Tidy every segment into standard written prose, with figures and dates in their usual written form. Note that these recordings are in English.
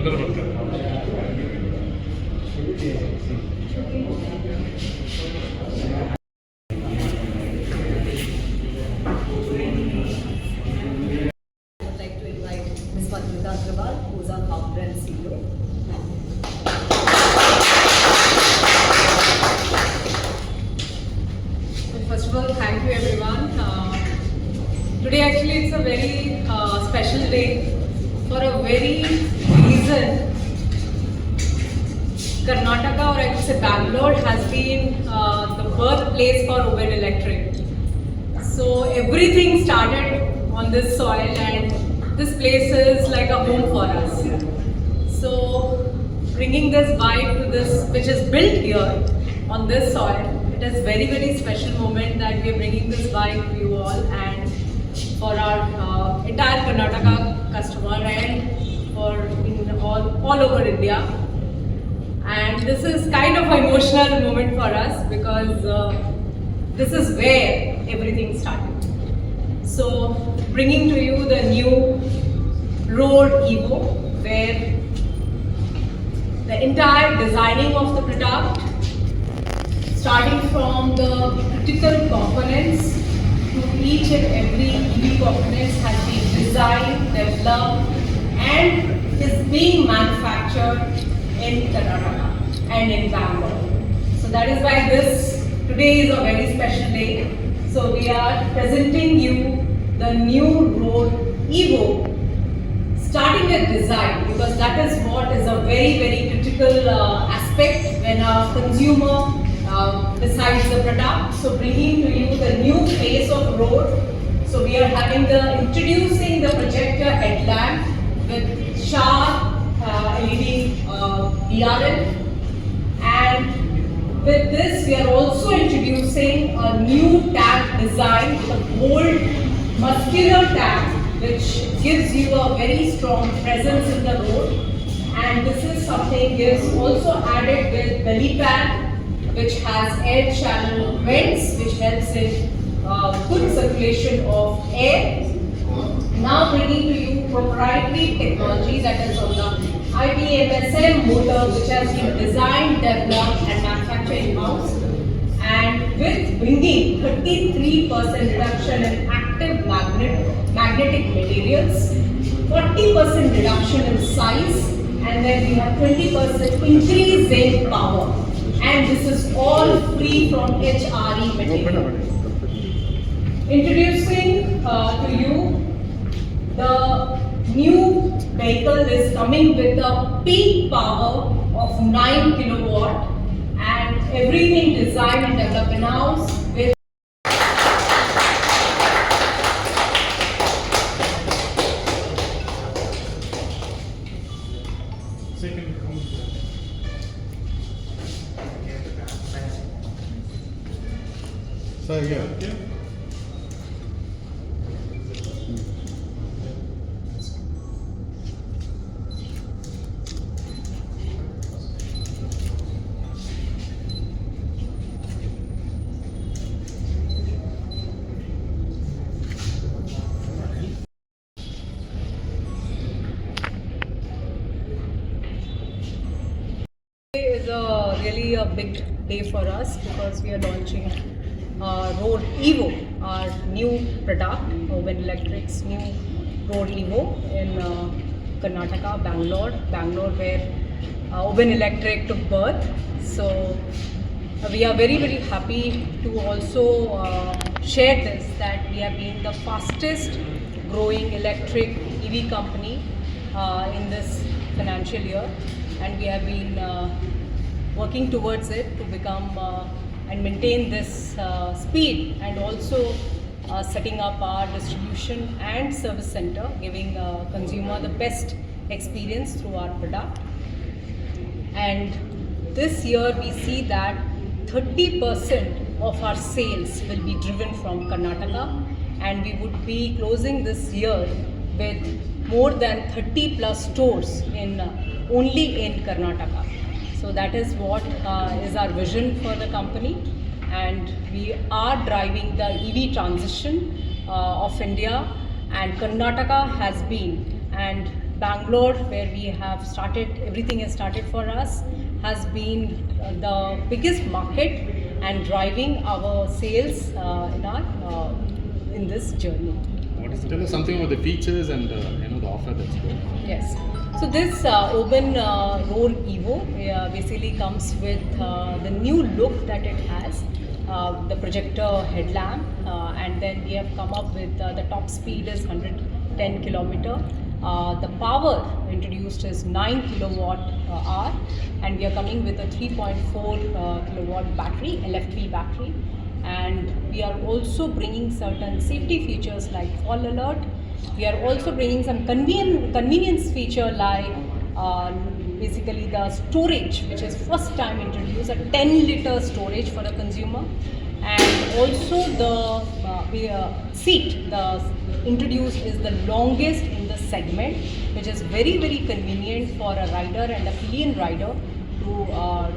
like to invite Ms. Madhumita Agrawal, who is our founder and CEO. First of all, thank you everyone. Today actually it's a very special day for a very reason. Karnataka, or I would say Bangalore, has been the birthplace for Oben Electric. So everything started on this soil, and this place is like a home for us. So bringing this vibe to this, which is built here on this soil, it is very, very special moment that we are bringing this vibe to you all and for our entire Karnataka customer and for all over India. And this is kind of an emotional moment for us because this is where everything started. So bringing to you the new Road Evo, where the entire designing of the product, starting from the critical components to each and every EV components, has been designed, developed and is being manufactured in Karnataka and in Bangalore. So that is why today is a very special day. So we are presenting you the new Road Evo, starting with design, because that is what is a very, very critical aspect when a consumer decides the product. So bringing to you the new face of Road. So we are introducing the projector headlamp with sharp LED DRL, and with this we are also introducing a new tank design with a bold muscular tank which gives you a very strong presence in the road. And this is something is also added with belly pad which has air channel vents which helps in good circulation of air. Now bringing to you proprietary technology that is on the IBMSM motor which has been designed, developed and manufactured in-house, and with bringing 33% reduction in active magnetic materials, 40% reduction in size, and then we have 20% increase in power, and this is all free from HRE material. Introducing to you the new vehicle is coming with a peak power of 9 kilowatt and everything designed and developed in-house with So yeah. is really a big day for us because we are launching Road Evo, our new product, Oben Electric's new Road Evo in Karnataka, Bangalore where Oben Electric took birth. So we are very, very happy to also share this, that we have been the fastest growing electric EV company in this financial year, and we have been working towards it to become and maintain this speed, and also setting up our distribution and service center, giving consumer the best experience through our product. And this year we see that 30% of our sales will be driven from Karnataka, and we would be closing this year with more than 30 plus stores in only in Karnataka. So that is what is our vision for the company, and we are driving the EV transition of India, and Karnataka has been and Bangalore, where we have started, everything has started for us, has been the biggest market and driving our sales in this journey. Tell us something about the features and the offer that's there. Yes. So this Oben Roll Evo basically comes with the new look that it has, the projector headlamp, and then we have come up with the top speed is 110 kilometer. The power introduced is 9 kilowatt hour, and we are coming with a 3.4 kilowatt battery, LFP battery. And we are also bringing certain safety features like fall alert. We are also bringing some convenience feature like basically the storage, which is first time introduced, a 10-liter storage for the consumer. And also the seat, the introduced is the longest in the segment, which is very, very convenient for a rider and a pillion rider to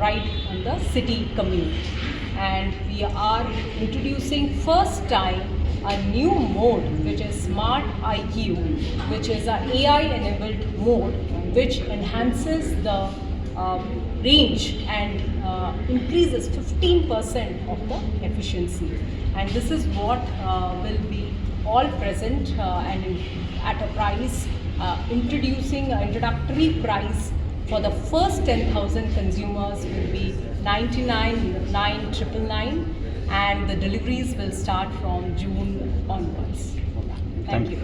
ride on the city commute. And we are introducing first time a new mode, which is Smart IQ, which is an AI enabled mode which enhances the range and increases 15% of the efficiency. And this is what will be all present and at a price, introducing an introductory price for the first 10,000 consumers will be 99,999, and the deliveries will start from June onwards. Thank you.